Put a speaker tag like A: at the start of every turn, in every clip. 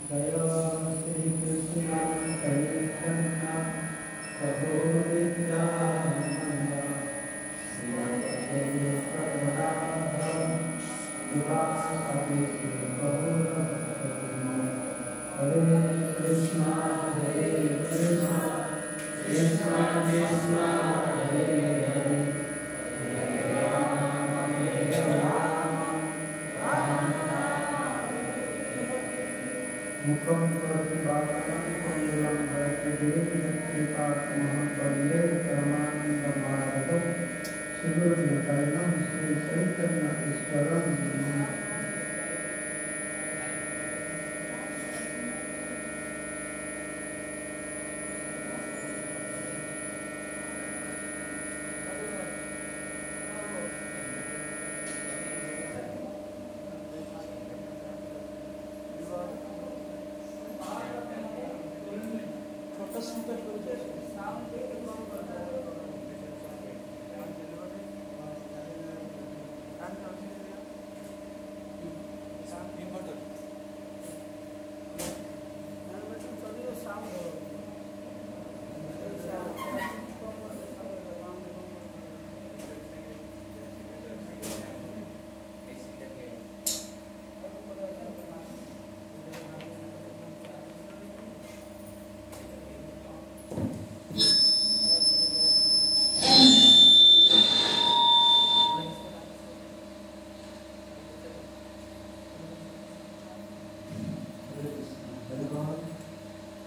A: जय श्री कृष्ण चैतन्य प्रभु नित्यानंद श्री अद्वैत गदाधर शिवासादि गौरभक्तवृंद हरे कृष्णा कृष्णा कृष्णा हरे हरे हरे राम मुखं करोति वाचालं कौशलं वैद्यदेवदत्तात्मः वन्दे परमानन्दमाधवं श्रीगुरुचरणं श्रीचैतन्यईश्वरं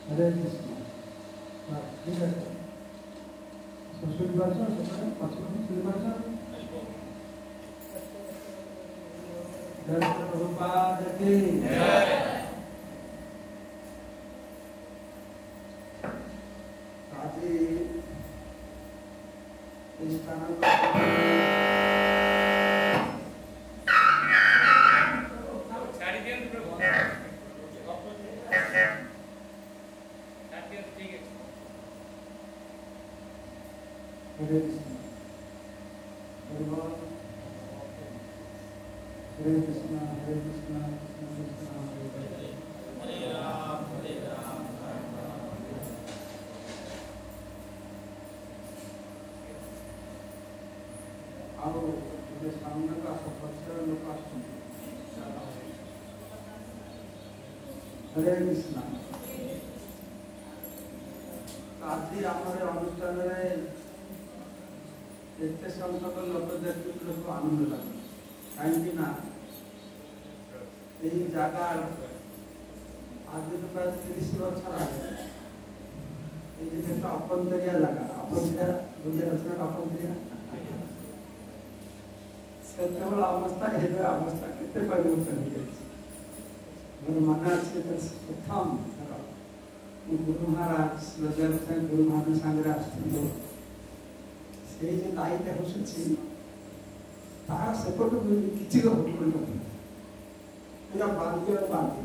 A: हरे कृष्ण ठीक है सुशील भाषा सुशील भाषा जय प्रभुपाद की आज इस स्थान पर हरे कृष्ण हरे कृष्ण हरे कृष्ण कृष्ण कृष्ण हरे हरे हरे राम अब ये सामने का सपक्ष लोग हरे कृष्ण आज आम अनुष्ठान एत संख्यक लोक देखते लोक आनंद लगे कहीं जगह आज प्राय 30 वर्ष अपंतरिया जगह अपंतरिया बुझे अपंतरिया से अवस्था अवस्था के परिवर्तन मोर मन अच्छे प्रथम गुरु महाराज गुरु महाराज सागर आसते से लाइट हसुची तार सेपट किसी पूरा बांधी बांधी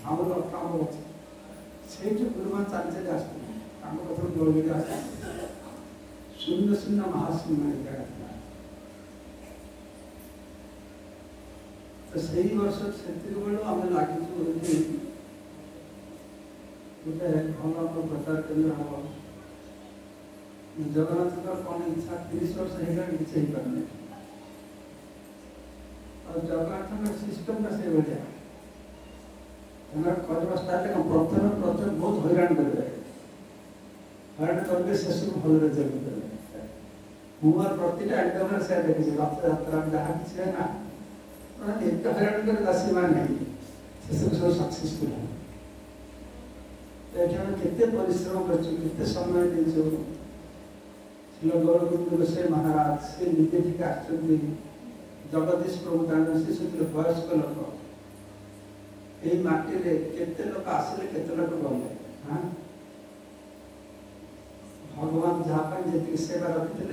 A: झामर काम अच्छे से गुरुमान चली चली आस कथा दौड़ी आस शून्य शून्य महाशून्य जगह तो से वर्ष से आम लगे गोटे भल प्रचार केन्द्र हम जगन्नाथ कौन इच्छा 30 वर्ष हो किसी हो पारे और जगन्नाथ सिस्टम का से भाया करवा स्टार्ट प्रथम प्रथम बहुत हैरान करेंगे हैरान करके शेष भल रिजल्ट करेंगे मुझे प्रतिटा आइटम से देखी रथ यात्रा जहाँ किसी है ना एक हैरान कर दासी मान नहीं शेष सब सक्सेसफुल केते परिश्रम कर समय दे गौरगुंड गोसाई महाराज से निदेशिक आसती जगदीश प्रभु दान से वयस्क लोक ये माटी केते लोक आसिले केते लोक गले हाँ भगवान जहाँ जी सेवा रखी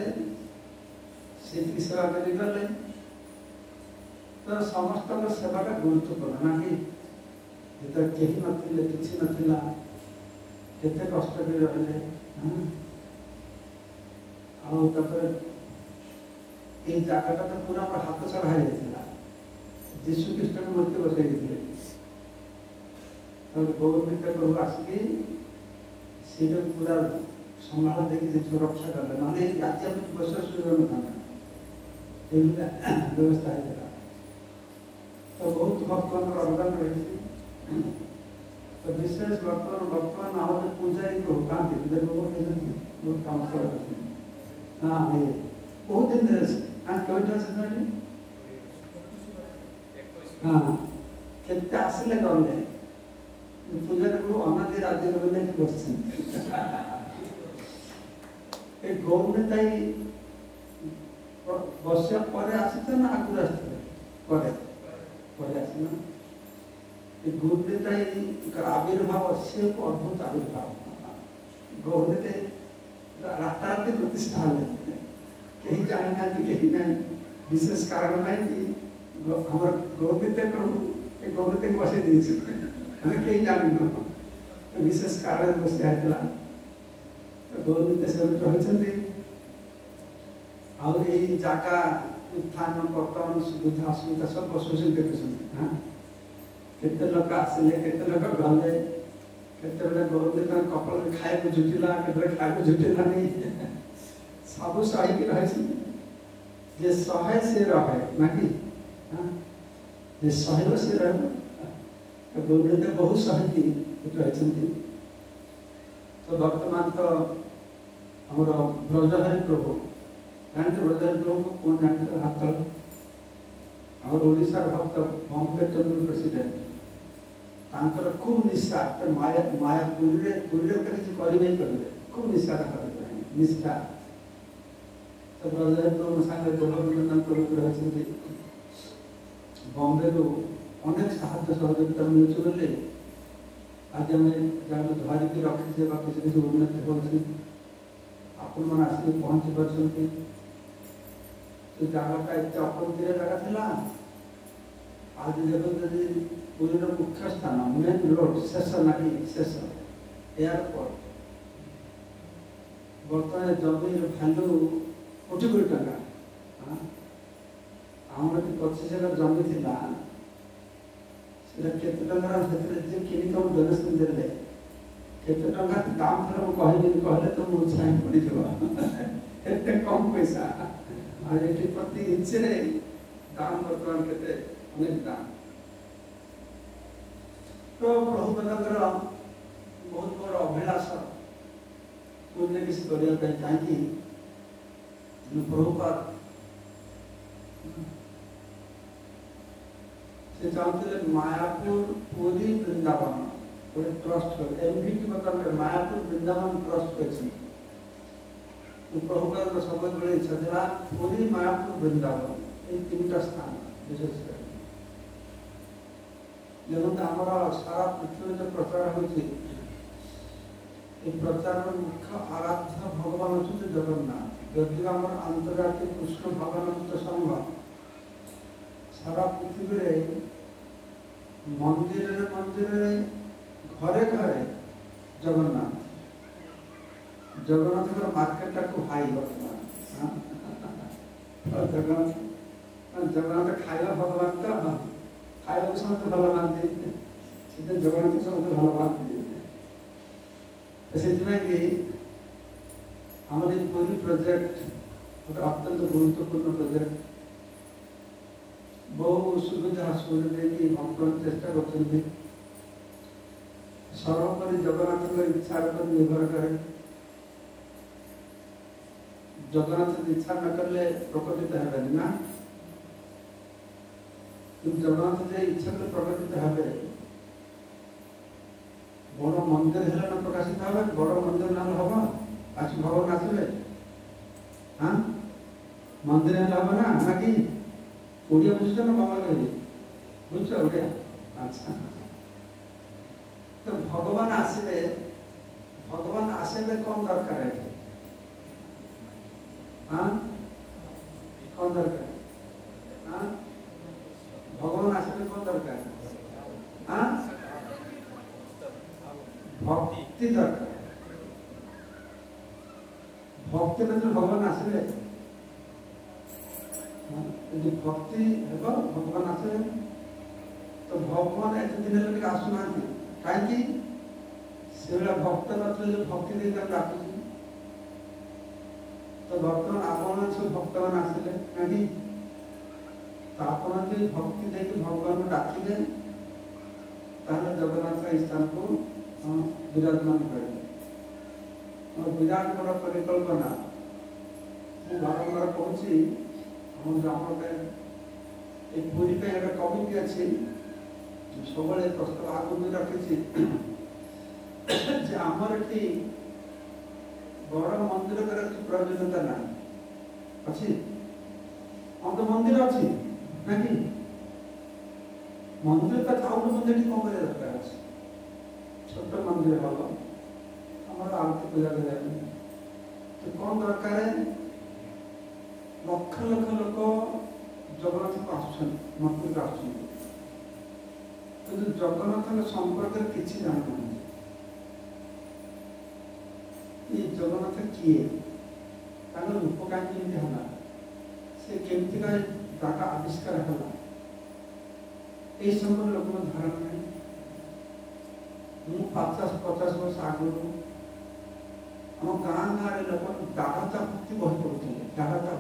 A: से सेवा कर गले तो समस्त सेवाटा गुरुत्वपूर्ण ना कि कहीं नथिले किसी नथिला केते कष्ट कर रहे ये जगह तो पूरा हाथ छड़ा हो जाता जीशु ख्रीष्ट मूर्ति बसई गवर्नमेंट प्रभु आसिकी से पूरा संभाल देखिए रक्षा कले ना राज्य में बस सुविधा व्यवस्था है तो बहुत भक्त अवदान रही तो विशेष बर्तमान आम पूजारी को था बहुत काम कर हाँ ये बहुत दिन हाँ केते आसिले गले पूजारी को अनादि राज्य गले बस ए गवर्नमेंट आई वर्षा पर आसी ना आगुरी आसते पर आसना ये गवर्नमेंट आई आविर्भाव से अद्भुत आविर्भाव गवर्नमेंट राताराती प्रतिष्ठा है कहीं जाने ना कहीं ना विशेष कारण नहीं कि हमारे गवर्नमेंट प्रभु गवर्नमेंट बसे दी हमें कहीं जाने ना विशेष कारण बस जाता गवर्नमेंट से रही और ये जाका उत्थान पतन सुविधा असुविधा सब शोषण करते केते लोक आसिले केते लोक गले केते बेले गवर्नमेंट कपाल में खाए को जुटिला केते खाए को जुटिला नहीं सब सही की रहे जे सहाय से रहे ना कि जे सहाय से रहे तो गवर्नमेंट बहुत सहाय की रही तो वर्तमान तो हमर ब्रजहरि प्रभु जानते ब्रजहरि प्रभु को कौन जानते हाथ और ओडिशा भक्त बॉम्बे चंद्र प्रेसिडेंट तांकर खूब निष्ठा तो माया माया पूरे पूरे किसी करी नहीं करेंगे खूब निष्ठा करते हैं निष्ठा तो ब्रजहरि प्रभु संगे दोलन प्रभु रहते बॉम्बे को अनेक साहाय्य सहयोगिता मिलुछ बोले आज आम जहाँ धरिकी रखी किसी किसी उन्नति होती आपण मैंने आसिक पहुँची पार्टी जगटा एत अपरिचय जगह था आज देखते पुरी मुख्य स्थान मेन रोड शेष ना शेष एयरपोर्ट बर्तमान जमी भैल्यू कोटी कोटी टका आम 25 जमी थी केते टंकार जे किनी तुम डोनेशन देले केते टंका दाम थर मु कहबे कहले तो मु छाई पड़ी जबा एते कम पैसा आज एटी प्रति इंच रे दाम वर्तमान केते अनेक दाम तो प्रभु पदकर बहुत बड़ अभिलाष पुण्य किसी करिया पे चाहिए प्रभुपाद से चाहते मायापुर पूरी वृंदावन पूरे ट्रस्ट कर एमपी की मतलब मायापुर वृंदावन ट्रस्ट कर तो प्रभुपाद का सब बड़े इच्छा था पूरी मायापुर वृंदावन ये तीनटा स्थान विशेष कर जब हमारा सारा पृथ्वी जो प्रचार होती प्रचार मुख्य आराध्य भगवान अच्छे जगन्नाथ जदि आम अंतर्जातीय कृष्ण भगवान संघ सारा पृथ्वी रे मंदिर मंदिर घरे घरे जगन्नाथ जगन्नाथ मार्केट को हाई बर्तमान जगन्नाथ जगन्नाथ खाइबा भगवान तो खाइबा समस्त भल मानते जगन्नाथ समस्त भल मानते से आम पूरी प्रोजेक्ट गोटे अत्यंत गुरुत्वपूर्ण प्रोजेक्ट बहु सुविधा सुविधा भगवान चेष्टा करते सर्वोपरि जगन्नाथ इच्छा पर निर्भर करे जगन्नाथ इच्छा न कले प्रकटित है ना जगन्नाथ जो इच्छा कले प्रकटित है बड़ मंदिर है ना प्रकाशित है बड़ मंदिर ना हम आज भगवान आसवे हाँ मंदिर हम ना कि ओडिया बुझे ना बाबा कहे बुझ ओडिया अच्छा तो भगवान आसवे कौन दरकार है हाँ कौन दरकार हाँ भगवान आसवे कौन दरकार हाँ भक्ति दरकार भक्ति मतलब भगवान आसवे यदि भक्ति है भगवान आसवे तो भगवान एत दिन लगे आसुना कहीं से भक्त नथिले भक्ति देकर डाकुची तो बर्तमान आपण सब भक्त मान आसिले नहीं तो आपण जो भक्ति देकर भगवान को डाकिले ताहले जगन्नाथ स्थान को विराजमान करेंगे और विराट बड़ परिकल्पना मुझे बारंबार कहूँ हम ग्राम एक पूरी पे एक कमिटी अच्छी सब प्रस्ताव आगे रखी आमर ये बड़ मंदिर कर प्रयोजनता ना अच्छी हम तो मंदिर अच्छी ना कि मंदिर का चाउल मंदिर कौन कर दरकार अच्छे छोट मंदिर हम हमारे आरती पूजा कर तो कौन दरकार है लक्ष लक्ष लोक जगन्नाथ को आसुन मंदिर को आसुन तो जगन्नाथ संपर्क किसी जाना ये जगन्नाथ किए रूप कहीं है से केमती का डाटा आविष्कार है ये समय लोक धारणा नहीं मुझे 50-50 वर्ष आगुरी आम गाँ गाँव लोक दाहता भक्ति बही पड़ते दाहता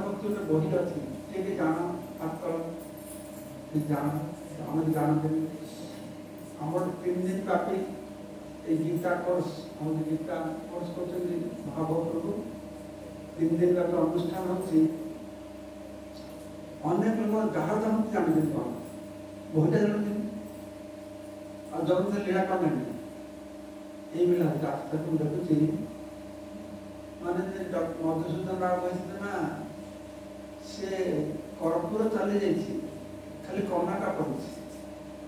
A: भक्ति गोटे बही अच्छी किए जान आजकल जान जानते आम 3 दिन व्यापी गीता कोर्स हम गीता कोर्स कर भागवत 3 दिन व्यापी अनुष्ठान होती अनेक लोग गाहता भक्ति जानते कौन बहीटा जानते और जगन्नाथ लीला कौन जाने ये मिला रास्ता को देखुची माने मधुसूदन राव कहते ना से कर्पूर चली जाइए खाली कर्णाटा पड़ी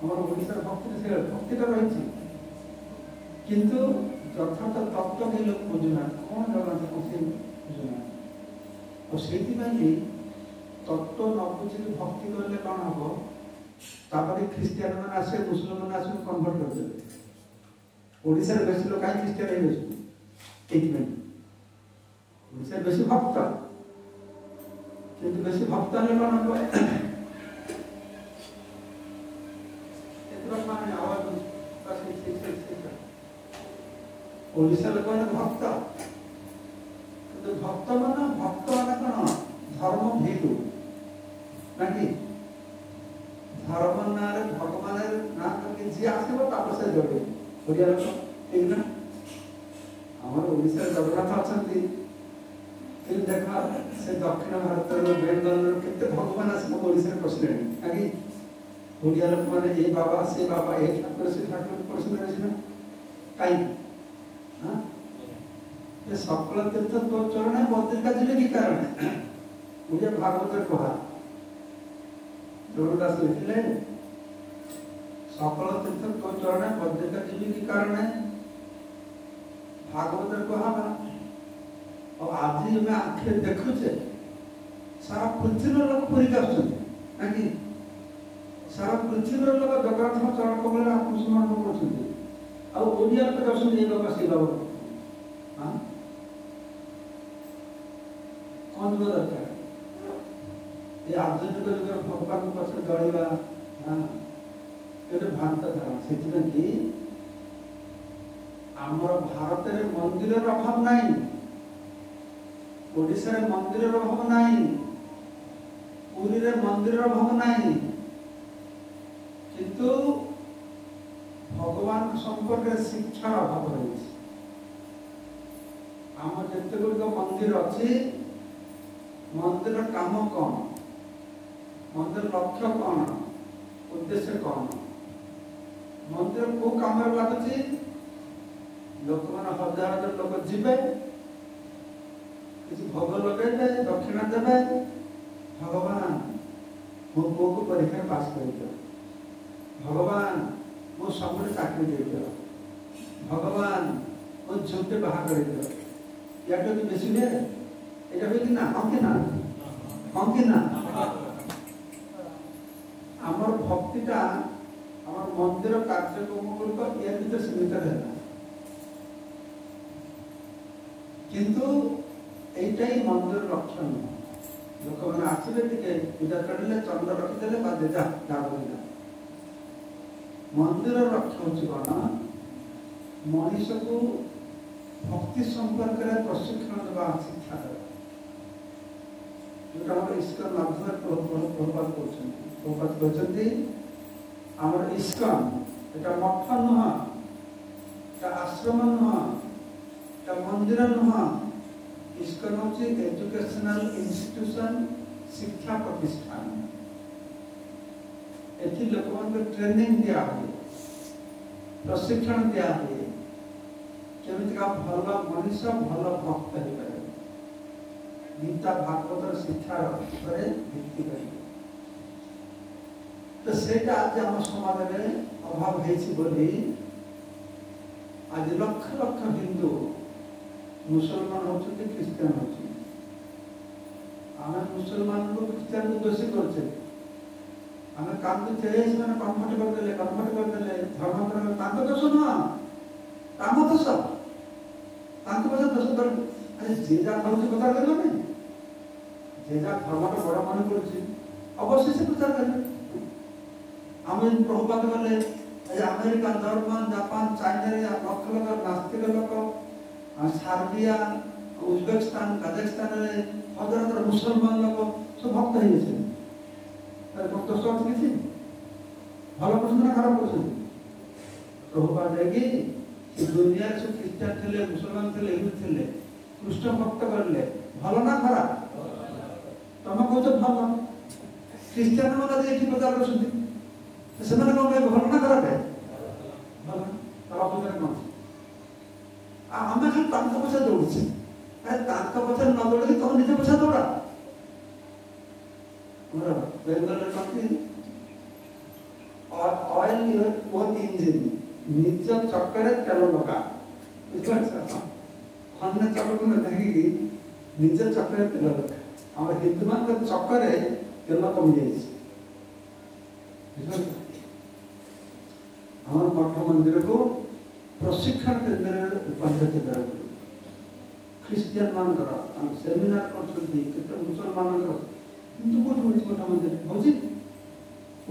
A: हमारे ओडिशार भक्ति से भक्तिटा रही किंतु यथार्थ तत्व के लोग बुझुना कौन जगन्नाथ को बुझुना और से तत्व न बुझे भक्ति करले कौन हम तापर ख्रीस्टियान मैंने आसे मुसलमान आसे कन्वर्ट कर देते ओडिशा रे बेसी लोग काई ख्रीस्टियान है एक मिनट ओडिशा बेसी भक्त किंतु बेसी भक्त ने कौन हम एतरा माने आवाज पासे से ओडिशा लोक भक्त किंतु भक्त माने कौन धर्म भीतु ना कि धर्म ना भगवान ना करके जी आसब तापर से जोड़े ओडिया लोक ठीक ना हमारे ओडिशा जगन्नाथ अच्छा देखा से दक्षिण भारत बेंगल केते भगवान आसब ओडिशा प्रश्न ना कि ओडिया लोक माने ये बाबा से ठाकुर से ठाकुर प्रश्न है कहीं हाँ ये सकल तीर्थ तो चरण है बद्रिका जिले की कारण है मुझे भागवत कहा जोरदास लिखले सकल तीर्थ तो चरण है बद्रिका जिले की कारण है भागवत कहा और आज मैं आखिर देखुचे सारा पृथ्वी लोक पूरी कर सारा पृथ्वी लोक जगन्नाथ चरण कमल आत्मसम्मान कर ओडिया लोक दर्शन ये बाबा से बाबा हाँ कौन जो दरकार ये आधुनिक युग भगवान पक्ष गढ़ा हाँ ये भ्रांत धारणा से कि आमर भारत में मंदिर अभाव नहीं ओडिशा रे मंदिर अभाव नहीं पुरी रे मंदिर अभाव नहीं किंतु भगवान संपर्क शिक्षार अभाव रही आम जिते गुड़िक मंदिर अच्छी मंदिर काम कौन मंदिर लक्ष्य कौन उद्देश्य कौन मंदिर को काम लगुच लोक मान हजार लोक जीवे किसी भोग लगे दक्षिणा देवे भगवान मो पु को परीक्षा पास कर भगवान मो सब चाकरी दे भगवान मो झुटे बाहर कर या तो बेसी है এটা হই কি না हम कि ना आमर भक्तिटा आमर मंदिर कार्यक्रम गुड़िक या भर सीमित है किंतु एटा ही मंदिर लक्ष्य नुह लोक मैंने आसवे टे पूजा चढ़ले चंद्र रखीदे जा मंदिर लक्ष्य हूँ कौन मनीष को भक्ति संपर्क में प्रशिक्षण देवा शिक्षा देवा जो आम इस्कन माध्यम प्रभुपाद कहते आम इस्कन এটা मठ नुह आश्रम नुह मंदिर नुह इस्कन हूँ एजुकेशनल इंस्टीट्यूशन शिक्षा प्रतिष्ठान एथि लोक ट्रेनिंग दिया हुए प्रशिक्षण दिया हुए केमिका भल मनीष भल भक्त हो पारे गीता भागवत शिक्षार भित्ति कर तो सेटा आज आम समाज में अभाव होली आज लक्ष लक्ष हिंदू मुसलमान होती ख्रीस्टान होती आम मुसलमान को ख्रीस्टान को दोषी करते आम कांदुचे से कन्वर्ट करदे धर्मांतर दोष नुह आम दोष दोष कर अरे जे जहाँ खाऊँ प्रचार कर जे जहाँ धर्म बड़ मन कर अवश्य से प्रचार करें आम प्रभुपाद गले अमेरिका जर्मन जापान चाइना लक्ष लक्ष नास्तिक लोक सार्बिया उज्बेकिस्तान काजाखस्तान हजार हजार मुसलमान लोक सब भक्त हो भक्त सब किसी भल कर खराब कर प्रभुपाद कि दुनिया सब ख्रीस्टान थे मुसलमान थे थे कृष्ण भक्त करले भल ना खराब तुम कह भल ख्रीस्टान मैंने ये प्रचार कर भल ना खराब है भल कौन आम खाली पछा दौड़े पछा न दौड़ तुम निज पछा दौड़ा Bengal oil your own engine निज चक्कर तेल लगा अन्य चक्कर को देखिकी निज चक्कर तेल लगा आम हिंदू मान चक्कर तेल कमी जाइए हमारे मठ मंदिर को प्रशिक्षण केन्द्र में रूपांतरित करा ख्रीस्टियन मान सेमिनार कर मुसलमान हिंदू को मठ मंदिर हूँ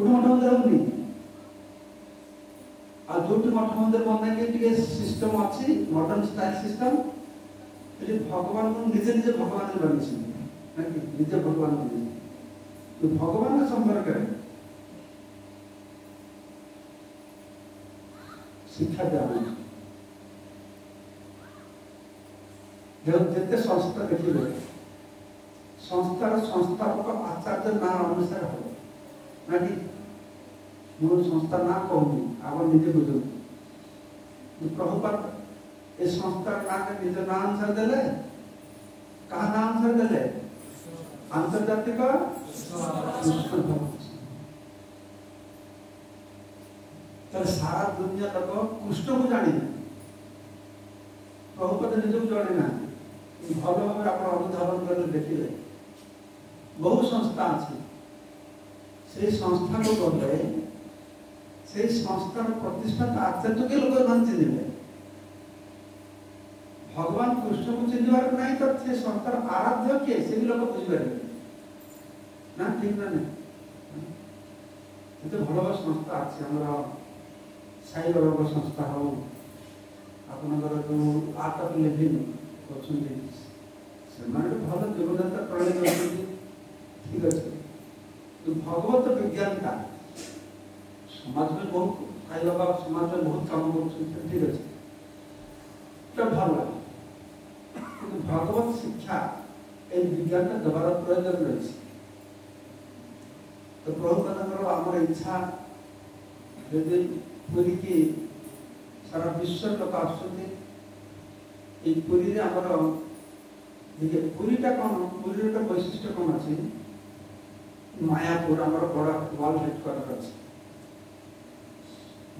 A: मठ मंदिर होनी आ जो मठ मंदिर बनने सिस्टम अच्छी मॉडर्न स्टाइल सिस्टम ये भगवान को निजे निजे भगवान बनी निजे भगवान तो भगवान संपर्क में शिक्षा दिया जिते संस्था देखिए संस्थार संस्थापक आचार्य ना अनुसार हम ना कि मोर संस्था ना कहूनी आप निजे बुझे प्रभुपाद ये संस्थार ना के निज ना अनुसार देले कहा ना अनुसार देले आंतर्जातिक सारा दुनिया लोग कृष्ण को जानी प्रभुपद निज को जाने ना भल भाव आप अनुधावन कर देखिए बहु संस्था अच्छी से संस्था को गले से संस्थार प्रतिष्ठाता आचार्य के लोग मान चिन्हे भगवान कृष्ण को चिन्हवार नहीं तो से संस्थार आराध्य किए से भी लोग बुझे ना ठीक ना नहीं तो भल संस्था अच्छी हमारा साई बाबा संस्था हो आपनकर जो आर्ट ऑफ लिविंग करछुंती से माने भल जीवनता प्रणाली करछुंती ठीक अछि तो भगवत विज्ञान का समाज में बहुत साई बाबा समाज में बहुत काम करछुंती ठीक अछि तो भल तो भगवत शिक्षा ए विज्ञान का द्वारा प्रयोजन रही तो प्रभुपादଙ୍କର आमर इच्छा यदि पूरी की सारा विश्व लोक आसुरी आमर देखिए पूरीटा कौन पूरी वैशिष्ट्य कौन अच्छी मायापुर आमर बड़ा वर्ल्ड हेडक्वार्टर अच्छी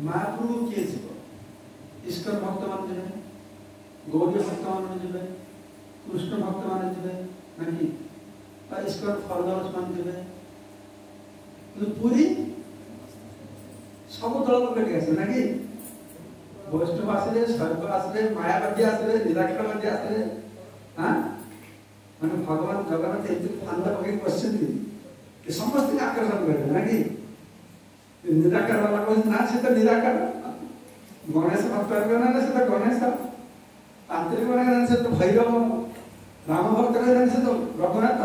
A: मायापुर को किए जीव इस्कन भक्त मान जी गौरी भक्त मान जी कृष्ण भक्त मान जी ना इस्कन फॉलोअर्स मान जी पूरी सब दल को लेके आसे ना कि वैष्णव आसले सर्व आसले मायावादी आसले निराकरणवादी आसले हाँ माने भगवान जगन्नाथ एति फांदा पके क्वेश्चन कि समस्त के आकर्षण करे ना कि निराकार वाला कौन ना से तो निराकार गणेश भक्त करना से तो गणेश तांत्रिक वाला से तो भैरव राम भक्त करना से तो रघुनाथ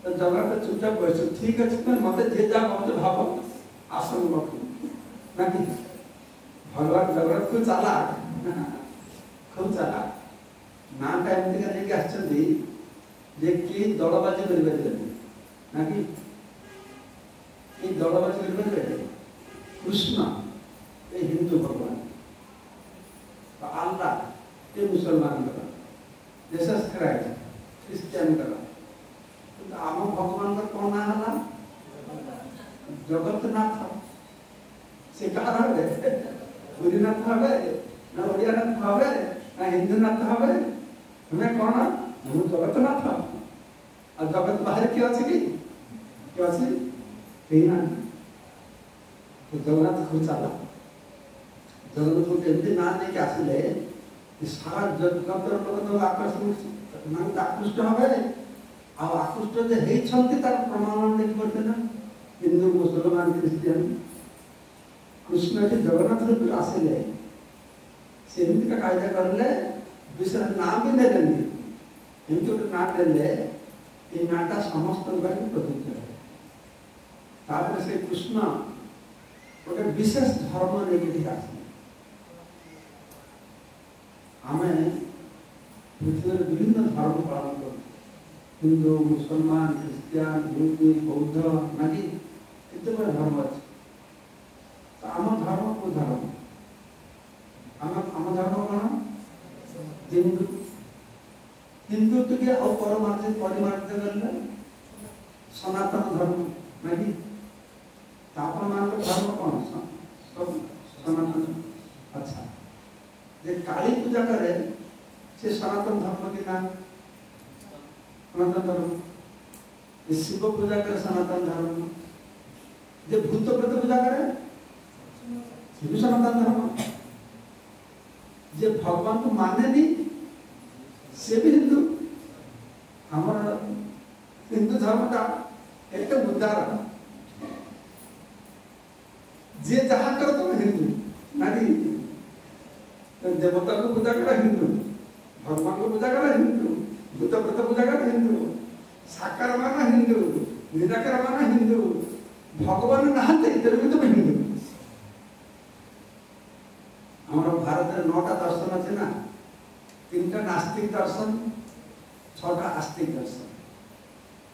A: तो जगत चुपचाप बैठ ठीक है मत जे जा मत भाव आसन रखू ना कि भगवान जगत को चला खूब चला ना टाइम टिका लेके आछंती जे की दलबाजी करि पारे ना कि दलबाजी करि पारे कृष्ण ये हिंदू भगवान अल्लाह ये मुसलमान का जीसस क्राइस्ट क्रिश्चियन का आम भगवान का कौन ना हला जगतनाथ से कारण है पुरीनाथ हवे ना ओडियानाथ हवे ना हिंदूनाथ हवे हमें कौन हम जगतनाथ और जगत बाहर क्या अछि कि क्या अछि कहीं ना तो जगन्नाथ को चला जगन्नाथ को एमती ना लेके आसिले सारा जगत लोक तो आकर्षण आकृष्ट हवे आ आकृष्ट जे हे छंती तार प्रमाण देखि पड़ते ना हिंदू मुसलमान क्रिश्चियन कृष्ण के जगन्नाथ रूप आसिले से एमती का कायदा करले विशेष नाम भी नहीं लेंगे एमती तो ना लेले ये नाटा समस्त भाई प्रतीक है तापर से कृष्ण गोटे विशेष धर्म लेके आसिले हमें पृथ्वी विभिन्न धर्म पालन कर हिंदू मुसलमान क्रिश्चियन हिंदू बौद्ध नाकी केते बड़ा धर्म अछि तो आम धर्म को धर्म आम धर्म कौन हिंदू हिंदू तो के और परमार्थिक परिमार्थित करले सनातन धर्म नाकी तापर मान धर्म कौन सब सनातन अच्छा जे काली पूजा करे से सनातन धर्म के नाम सनातन धर्म जे शिव पूजा करे सनातन धर्म जे भूत प्रेत पूजा करे से भी सनातन धर्म जे भगवान को माने नहीं से भी हिंदू हमारा हिंदू धर्म का एक उदाहरण जे जहाँ करो तो हिंदू नारी देवता को पूजा करा हिंदू भगवान को पूजा करा हिंदू भूत प्रेत पूजा करा हिंदू साकार माना हिंदू निराकार माना हिंदू भगवान नहाते इधर भी तो हिंदू हमारा भारत में 9टा दर्शन अच्छे ना 3टा नास्तिक दर्शन 6टा आस्तिक दर्शन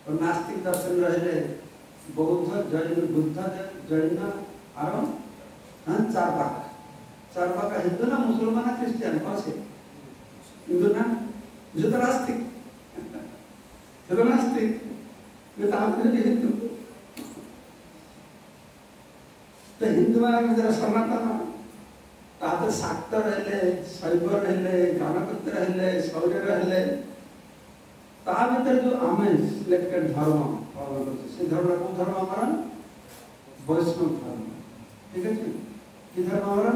A: और नास्तिक दर्शन रहे बौद्ध जैन बुद्ध जैन और चारवाका हिंदू ना मुसलमान ना क्रिश्चियन कौन से हिंदू ना जो तो नास्तिक ये तो आप हिंदू तो हिंदू माने जरा सनातन ताते शाक्त रहले शैव रहले गणपत रहले शौर्य रहले ता भीतर जो आमे सिलेक्टेड धर्म पालन करते से धर्म को धर्म हमारा वैष्णव धर्म ठीक है कि धर्म हमारा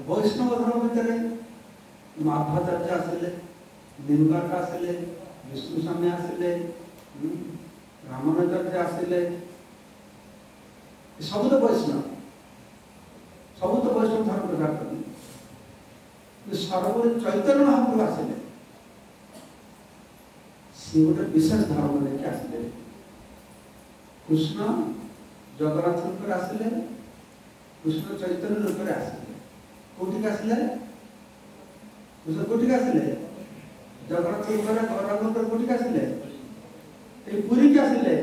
A: वैष्णव धर्म भीतर माध्वाचार्य आसिले निम्बार्क आसिले विष्णु स्वामी आसिले रामानुजाचार्य आसिले सब तो वैष्णव धर्म प्रचार करते सर्वोपरि चैतन्य महाप्रभु आसिले सी गोटे विशेष धर्म लेके आसिले कृष्ण जगन्नाथ रूप आसिले कृष्ण चैतन्य रूप आसिले कोठी आसिले कृष्ण कोठी आसिले जगन्नाथ रूप गौरांग कोठी आसिले पुरी के आसिले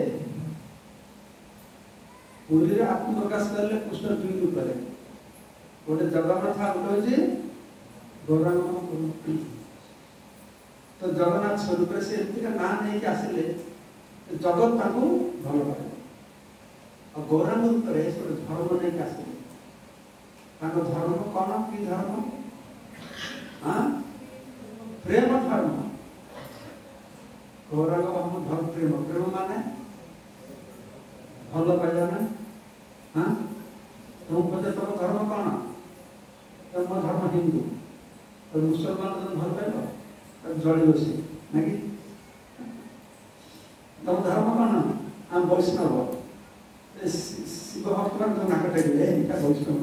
A: पुरी रे आत्मप्रकाश करले कृष्ण दुई रूप रे गोटे जगन्नाथ गोटे जे गौरांग तो जगन्नाथ स्वरूप से एमती का ना नहीं के आसिले जगत ताको भल पाए और गौरांग रूप रे धर्म नहीं के आसिले ताको धर्म कौन की धर्म हाँ प्रेम धर्म गौरांग हम धर्म प्रेम माने भल पाइला ना हाँ तुम पचे तुम धर्म कौन तुम धर्म हिंदू तो मुसलमान तुम भल पाइल जड़ी बसी नाकि तुम धर्म कौन हम वैष्णव ବର୍ତ୍ତମାନ ନାକ ଟେକିଲେ ଏଇଟା ବୈଷ୍ଣବ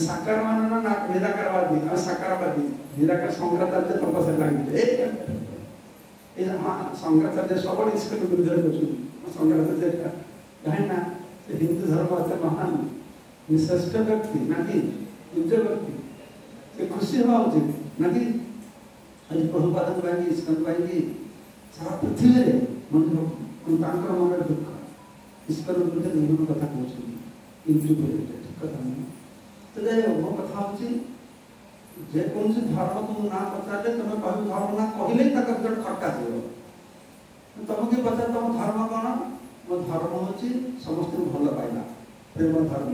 A: ସାକାର ମାନ ନିରାକାରବାଦୀ ଆଉ ସାକାରବାଦୀ ନିରାକାର ଶଙ୍କରାଚାର୍ଯ୍ୟ ତପସ୍ୟା ଲାଗିଲେ ଶଙ୍କରାଚାର୍ଯ୍ୟ ସବୁବେଳେ ଈଶ୍ୱର ବିରୁଦ୍ଧରେ କରୁଛନ୍ତି। ଶଙ୍କରାଚାର୍ଯ୍ୟ କାହିଁକି ନା ସେ ହିନ୍ଦୁ ଧର୍ମ ଏତେ ମହାନ ଶ୍ରେଷ୍ଠ ବ୍ୟକ୍ତି ନା କି ପୂଜ୍ୟ ବ୍ୟକ୍ତି, ସେ ଖୁସି ହେବା ଉଚିତ ନା କି? ଆଜି ପ୍ରଭୁପାଦଙ୍କ ପାଇଁ ଈଶ୍ୱର ପାଇଁ ସାରା ପୃଥିବୀରେ ତାଙ୍କର ମନରେ ଦୁଃଖ ଈଶ୍ୱର ବିରୁଦ୍ଧରେ ବିଭିନ୍ନ କଥା କହୁଛନ୍ତି। ଠିକ କଥା ନୁହେଁ। ତେବେ ମୋ କଥା ହଉଛି ଯେକୌଣସି ଧର୍ମକୁ ନାଁ ପଚାରିଲେ ତମେ କହିବ ଧର୍ମ ନାଁ କହିଲେ ତାଙ୍କ ଭିତରେ ଖଟକା ଯିବ। ତମକୁ ପଚାର ତମ ଧର୍ମ କଣ? ମୋ ଧର୍ମ ହଉଛି ସମସ୍ତଙ୍କୁ ଭଲ ପାଇବା, ପ୍ରେମ ଧର୍ମ।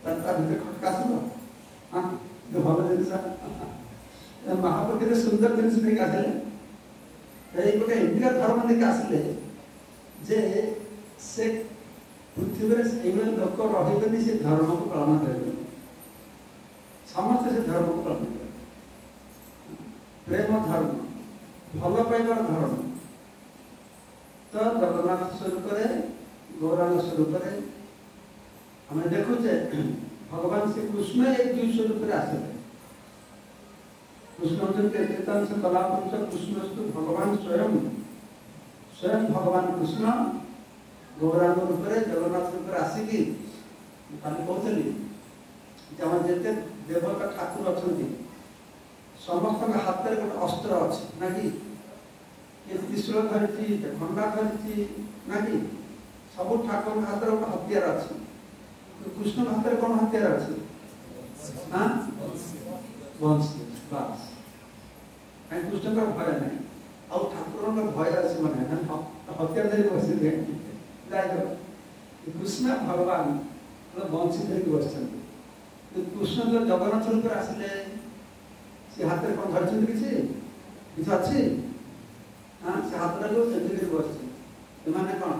A: ତା ଭିତରେ ଖଟକା ଆସିବ। ଭଲ ଜିନିଷ ମହାପ୍ରଭୁ କେତେ ସୁନ୍ଦର ଜିନିଷ ନେଇକି ଆସିଲେ। ଏଇ ଗୋଟେ ଏମିତିକା ଧର୍ମ ନେଇକି ଆସିଲେ ଯେ ସେ ପୃଥିବୀରେ ସେଇଭଳି ଲୋକ ରହିବେନି ସେ ଧର୍ମକୁ ପାଳନ କରିବେନି। ସମସ୍ତେ ସେ ଧର୍ମକୁ ପାଳନ କରିବେ। ପ୍ରେମ ଧର୍ମ, ଭଲ ପାଇବାର ଧର୍ମ। ତ ଜଗନ୍ନାଥ ସ୍ୱରୂପରେ ଗୌରାଙ୍ଗ ସ୍ୱରୂପରେ ଆମେ ଦେଖୁଛେ ଭଗବାନ ଶ୍ରୀକୃଷ୍ଣ ଏଇ ଦୁଇ ସ୍ୱରୂପରେ ଆସିଲେ। କୃଷ୍ଣ ହଉଛନ୍ତି ଚେତାଂଶ କଲାପଂଶ କୃଷ୍ଣ ଭଗବାନ ସ୍ୱୟଂ ଭଗବାନ କୃଷ୍ଣ ଗୌରାଙ୍ଗ ରୂପରେ ଜଗନ୍ନାଥ ରୂପରେ ଆସିକି କାଲି କହୁଥିଲି ଯେ ଆମର ଯେତେ ଦେବତା ଠାକୁର ଅଛନ୍ତି ସମସ୍ତଙ୍କ ହାତରେ ଗୋଟେ ଅସ୍ତ୍ର ଅଛି ନା କି? କିଏ ତ୍ରିଶୂଳ ଧରିଛି, ଖଣ୍ଡା ଧରିଛି ନା କି? ସବୁ ଠାକୁରଙ୍କ ହାତରେ ଗୋଟେ ହତିଆର ଅଛି। କୃଷ୍ଣଙ୍କ ହାତରେ କଣ ହତିଆର ଅଛି? ବଂଶୀ। ବାସ୍। କାହିଁକି କୃଷ୍ଣଙ୍କର ଭୟ ନାହିଁ, ଆଉ ଠାକୁରଙ୍କ ଭୟ ଅଛି ମାନେ ହତିଆର ଧରି ବସିଲେ କୃଷ୍ଣ ଭଗବାନ ବଂଶୀ ଧରିକି ବସିଛନ୍ତି। କୃଷ୍ଣ ଯେତେବେଳେ ଜଗନ୍ନାଥ ରୂପରେ ଆସିଲେ ସେ ହାତରେ କଣ ଧରିଛନ୍ତି? କିଛି ଅଛି? ସେ ହାତଟାକୁ ସେମିତି ବସିଛି। ସେମାନେ କଣ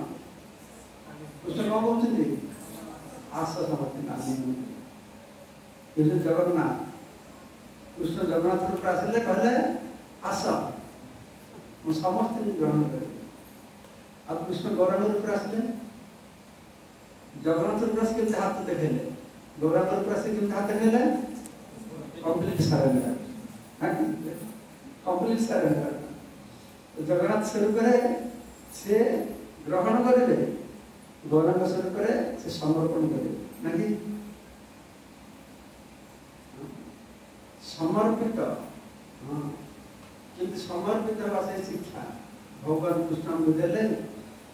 A: କୃଷ୍ଣ କଣ କହୁଛନ୍ତି? ଆସ ସମସ୍ତେ ଜଗନ୍ନାଥ କୃଷ୍ଣ ଜଗନ୍ନାଥ ରୂପରେ ଆସିଲେ କହିଲେ ଆସ ମୁଁ ସମସ୍ତଙ୍କୁ ଗ୍ରହଣ କରିବି। ଆଉ କୃଷ୍ଣ ଗୌରାଙ୍ଗ ରୂପରେ ଆସିଲେ ଜଗନ୍ନାଥ ରୂପରେ ଆସି କେମିତି ହାତ ଦେଖେଇଲେ, ଗୌରାଙ୍ଗ ରୂପରେ ଆସି କେମିତି ହାତ ଦେଖେଇଲେ? କମ୍ପ୍ଲିଟ ସାରେଣ୍ଡର। କମ୍ପ୍ଲିଟ ସାରେଣ୍ଡର। ଜଗନ୍ନାଥ ସ୍ୱରୂପରେ ସେ ଗ୍ରହଣ କରିବେ, ଗୌରାଙ୍ଗ ସ୍ୱରୂପରେ ସେ ସମର୍ପଣ କରିବେ ନା କି? ସମର୍ପିତ। କିନ୍ତୁ ସମର୍ପିତ ହେବା ସେ ଶିକ୍ଷା ଭଗବାନ କୃଷ୍ଣଙ୍କୁ ଦେଲେ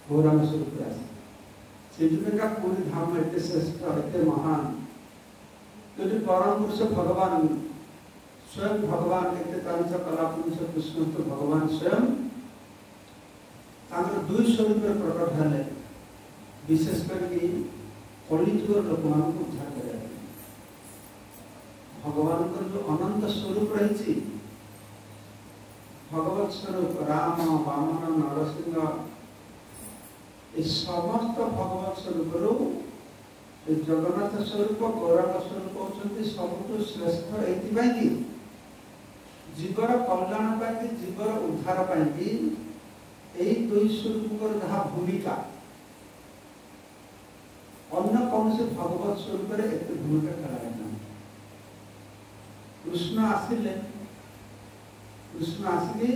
A: ଗୌରାଙ୍ଗ ସ୍ୱରୂପରେ ଆସେ। ସେଥିପାଇଁକା ପୁରୀ ଧାମ ଏତେ ଶ୍ରେଷ୍ଠ, ଏତେ ମହାନ। ଯଦି ପରମ ପୁରୁଷ ଭଗବାନ ସ୍ୱୟଂ ଭଗବାନ ଏତେ ତାଂଶ କଲା ପୁରୁଷ କୃଷ୍ଣ ଭଗବାନ ସ୍ୱୟଂ ତାଙ୍କର ଦୁଇ ସ୍ୱରୂପରେ ପ୍ରକଟ ହେଲେ, ବିଶେଷ କରିକି କଳିଯୁଗର ଲୋକମାନଙ୍କୁ ଉଦ୍ଧାର କରିବା ପାଇଁ। ଭଗବାନଙ୍କର ଯୋଉ ଅନନ୍ତ ସ୍ୱରୂପ ରହିଛି, ଭଗବତ ସ୍ୱରୂପ ରାମ, ବାମନ, ନରସିଂହ, ଏ ସମସ୍ତ ଭଗବତ ସ୍ୱରୂପରୁ ଜଗନ୍ନାଥ ସ୍ୱରୂପ ଗୌରାଙ୍ଗ ସ୍ୱରୂପ ହେଉଛନ୍ତି ସବୁଠୁ ଶ୍ରେଷ୍ଠ। ଏଇଥିପାଇଁ କି ଜୀବର କଲ୍ୟାଣ ପାଇଁ, ଜୀବର ଉଦ୍ଧାର ପାଇଁ ଏଇ ଦୁଇ ସ୍ୱରୂପଙ୍କର ଯାହା ଭୂମିକା ଅନ୍ୟ କୌଣସି ଭଗବତ ସ୍ୱରୂପରେ ଏତେ ଭୂମିକା ଖେଳାଯାଏ ନାହିଁ। କୃଷ୍ଣ ଆସିଲେ, କୃଷ୍ଣ ଆସିକି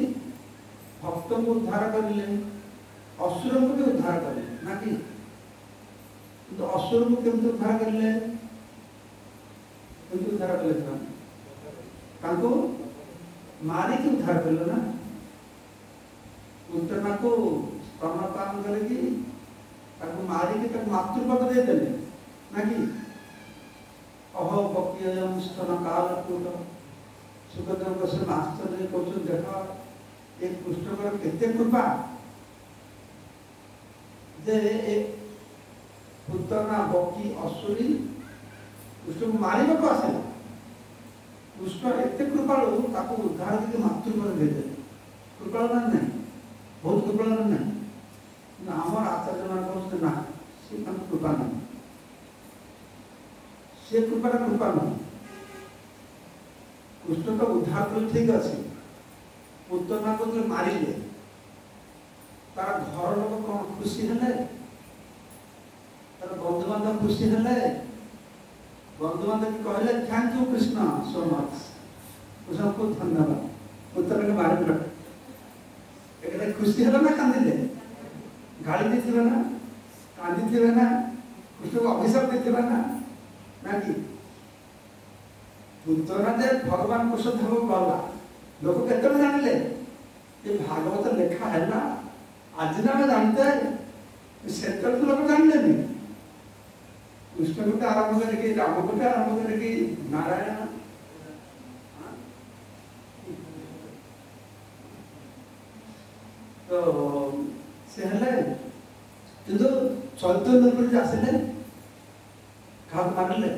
A: ଭକ୍ତଙ୍କୁ ଉଦ୍ଧାର କରିଲେ, ଅସୁରଙ୍କୁ ବି ଉଦ୍ଧାର କରିଲେ ନା କି? କିନ୍ତୁ ଅସୁରଙ୍କୁ କେମିତି ଉଦ୍ଧାର କରିଲେ? କେମିତି ଉଦ୍ଧାର କଲେ? ତାଙ୍କୁ ମାରିକି ଉଦ୍ଧାର କଲେ ନା। ପୁତନାକୁ ସ୍ତନପାନ କରିକି ତାକୁ ମାରିକି ତାକୁ ମାତୃପଦ ଦେଇଦେଲେ ନା କି? ଅହୋ ପକ୍ଷୀୟ ସ୍ତନ କାଳ ପୁଟ ସୁଖଦେବ ଗୋସ୍ୱାମୀ ଆଶ୍ଚର୍ଯ୍ୟ କରୁଛନ୍ତି, ଦେଖ ଏ କୃଷ୍ଣଙ୍କର କେତେ କୃପା ଯେ ପୁତନା ବକି ଅସୁରୀ କୃଷ୍ଣକୁ ମାରିବାକୁ ଆସିଲା। କୃଷ୍ଣ ଏତେ କୃପାଳୁ ତାକୁ ଉଦ୍ଧାର କରିକି ମାତୃପଦ ଦେଇଦେଲେ। କୃପାଳୁ ମାନେ ନାହିଁ, ବହୁତ କୃପାଳୁ ମାନେ ନାହିଁ। କିନ୍ତୁ ଆମର ଆଚାର୍ଯ୍ୟ ମାନେ କହୁଛନ୍ତି ନା, ସେ ତାଙ୍କ କୃପା ନାହିଁ, ସେ କୃପାଟା କୃପା ନୁହେଁ। କୃଷ୍ଣ ତ ଉଦ୍ଧାର କରି ଠିକ ଅଛି, ପୁତନାକୁ ମାରିଲେ ତାର ଘର ଲୋକ କଣ ଖୁସି ହେଲେ? बंधुबांधव खुशी हेले बंधुबांधव कहले thank you Krishna so much Krishna को धन्यवाद उत्तर के बारे में एक खुशी हेला ना कांदिले गाली देथिबे ना कांदिथिबे ना कृष्ण को अभिशाप देथिबे ना कि पुत्रनादे भगवान कृष्ण धाम गला लोक केतन जानिले ये भागवत लेखा है ना आज ना मैं जानते हैं सेतल तो लोग जानले नहीं कृष्ण को आरंभ करके राम को आरंभ करके नारायण तो से हले किंतु चैतन्य पर आसिले खाद मारले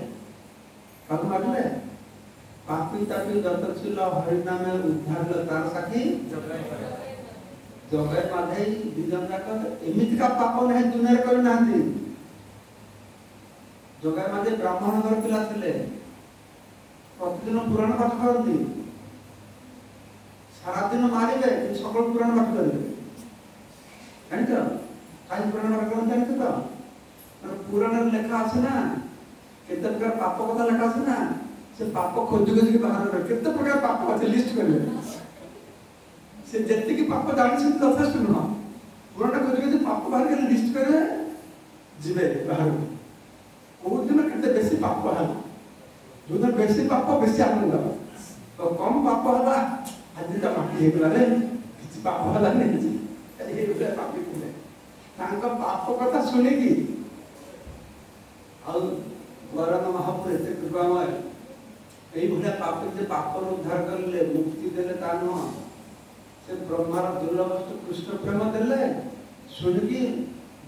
A: पापी तापी दत्तशील हरिनाम उद्धार तार साखी जगै माधे दिजन जाक एमिति का पाप नहीं दुनिया कर नांदी जगै माधे ब्राह्मण घर पिला थिले प्रतिदिन पुराण पाठ करती सारा दिन मारिबे सकल पुराण पाठ करिबे जानिछ काई पुराण पाठ करन जानिछ तो पुराण लेखा আছে ना केते प्रकार पाप कथा लेखा আছে ना से पाप खोज के बाहर कर केते प्रकार पाप আছে लिस्ट करले से जत्ते की पाप जानि से यथेष्ट नुह पुराण खोज के पाप बाहर के लिस्ट करे जिबे बाहर को दिन केते बेसी पाप हला जो दिन बेसी पाप बेसी आनंद तो कम पाप हला आज ता माटी हे गला रे किछि पाप हला नहीं ये गुले पापी कुले तांका पाप कथा सुनी की और गौरव महापुर एते कृपामय এই ভুলে পাপী যে পাপর উদ্ধার করলে মুক্তি দেলে তা নয় से ब्रह्मार दुर्लभ कृष्ण प्रेम देले सुनिकी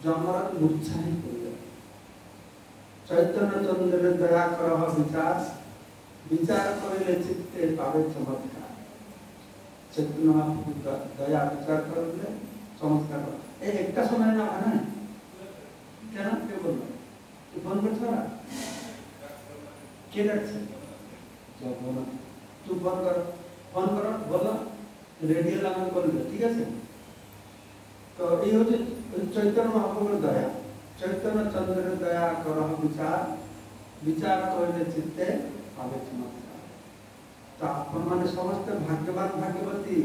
A: जमराज मूर्छा ही पड़े चैतन्य चंद्र दया करह विचार करिले चित्ते पावे चमत्कार चैतन्य महाप्रभु दया विचार करले चमत्कार ए एकटा समय ना है केना के बोल तू फोन कर छोरा के रखे जो बोला तू फोन कर बोला रेडियो लागू कर ठीक है तो ये होते चैतन्य महाप्रभु दया चैतन्य चंद्र दया करह विचार करिले चित्ते पावे चमत्कार तो अपन माने समस्त भाग्यवान भाग्यवती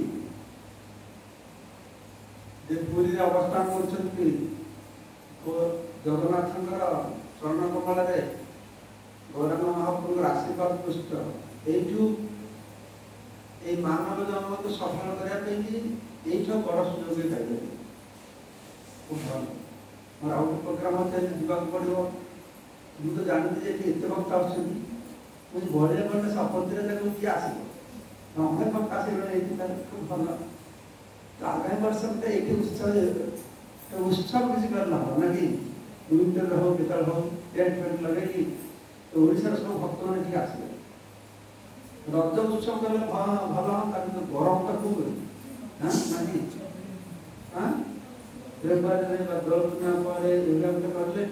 A: जे पूरी अवस्थान करछन्ती और जगन्नाथंकर चरण कमल रे गौरव महाप्रभु आशीर्वाद पुष्ट एठू ए मानव जन्म को सफल करिया पे कि एठो बड़ सुयोग पाइबे खूब भल मोर आउट प्रोग्राम होते जीवा पड़ो मु तो जानते जे कि एते वक्त आछन मु बड़े बड़े सपत्रे देखो कि आसी हमें वक्त आसी रहे एते खूब भल तो आगामी वर्ष में एटे उत्सव किसी करना हो ना कि विंटर हो बेतर हो टेंट फेंट लगे कि तो ओडिसा सब भक्त माने ठीक आसी रज उत्सव कले भला तो गरम तो खूब हाँ नहीं हाँ द्रौपदी पर करले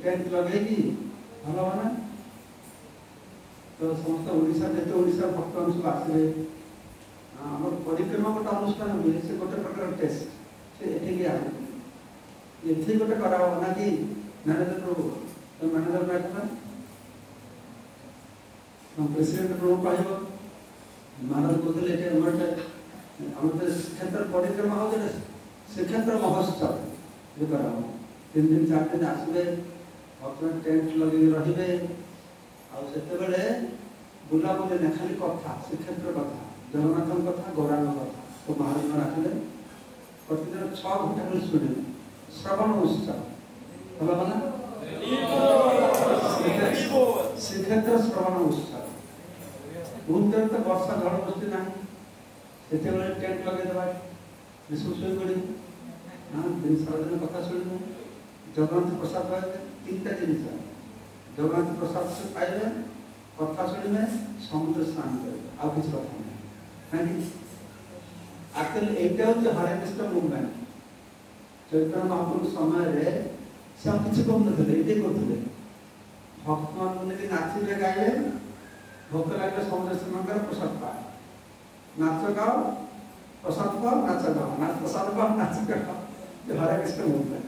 A: टेंट लगेगी भल ना तो समस्त ओडिशा जेते ओडिशा भक्त सब आसवे आम परिक्रमा गोटे अनुष्ठान हुए से गोटे प्रकार टेस्ट से ये गोटे करा ना कि मैनेजर प्रभु तो मैनेजर बैठना प्रेसिडेंट प्रभु कह महाराज कहते क्षेत्र परिक्रमा हो श्रीक्षेत्र महोत्सव ये करा 3 दिन 4 दिन आसवे अपने टेंट लगे रे आते बुलाबुली ना खाली कथा श्रीक्षेत्र कथा जगन्नाथ कथा गौरांग कथा तो महाराज रखले प्रतिदिन 6 घंटा खाली शुणे श्रवण उत्सव भला भला श्रीक्षेत्र श्रवण उत्सव भूमितर तो वर्षा झड़ बस्ती ना टेंट लगे देवा विश्व शुणी पड़ी हाँ 3 दिन कथा शुणु जगन्नाथ प्रसाद पाइबे 3टा जिन जगन्नाथ प्रसाद से पाइबे कथा शुणे समुद्र स्नान करेंगे आ किसी कथा नहीं आखिर एटा हूँ हरे कृष्ण मुवमेंट चैतन्य महाप्रभु समय से किसी कम नथिले ये करते भक्त मान नाचे गाइले भोक लगे समुद्र स्नान कर प्रसाद पाए नाच गाओ प्रसाद पाओ नाच गाओ नाच प्रसाद पाओ नाच गाओ हरे कृष्ण मुवमेंट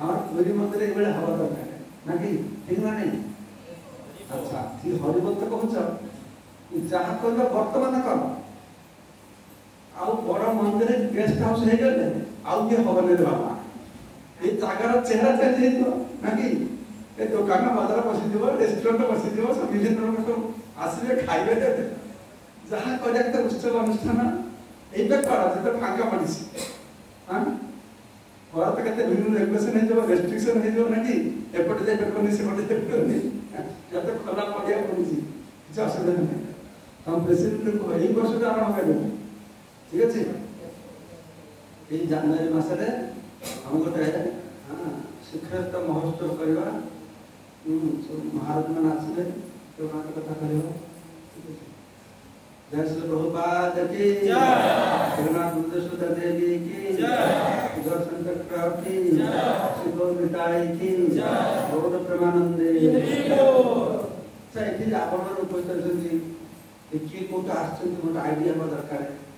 A: और ପୁରୀ ମନ୍ଦିର ଏଇଭଳିଆ ହବା ଦରକାର ନା କି ଠିକ ନା ନାହିଁ? ଆଚ୍ଛା ଠିକ ହରିବତ କହୁଛ ଯାହା କହିଲ ବର୍ତ୍ତମାନ କର ଆଉ ବଡ ମନ୍ଦିର ଗେଷ୍ଟ ହାଉସ ହେଇଗଲେ ଆଉ କିଏ ହବନି ରେ ବାବା ଏ ଜାଗାର ଚେହେରା ଚେଞ୍ଜ ହେଇଯିବ ନା କି ଏ ଦୋକାନ ବଜାର ବସିଯିବ ରେଷ୍ଟୁରାଣ୍ଟ ବସିଯିବ ସବୁ ବିଭିନ୍ନ ଲୋକ ଆସିବେ ଖାଇବେ ଯାହା କରିବା କଥା ଉତ୍ସବ ଅନୁଷ୍ଠାନ এইটা করা যেটা ফাঁকা পড়িছি হ্যাঁ ওরা তো কেতে বিভিন্ন রেগুলেশন হয়ে যাবে রেস্ট্রিকশন হয়ে যাবে নাকি এপটে যাই পেপারনি সেপটে যাই পেপারনি যত খোলা পড়িয়া পড়িছি কিছু অসুবিধা নেই তখন প্রেসিডেন্ট এই বছরটা আরম্ভ হবে ঠিক আছে এই জানুয়ারি মাসে আমি গোটে শিক্ষার্থ মহোৎসব করা মহারাজ মানে আসবে তো কথা করা ঠিক আছে जय श्री प्रभुपाद की जय जगन्नाथ बुद्धेश्वर देवी की जय दर्शन चक्र की जय श्री गौरताई की जय गौर प्रेमानंदे से एठी आपण कोइतर जंती किए कोटा आश्चर्य मोटा आईडिया दरकार है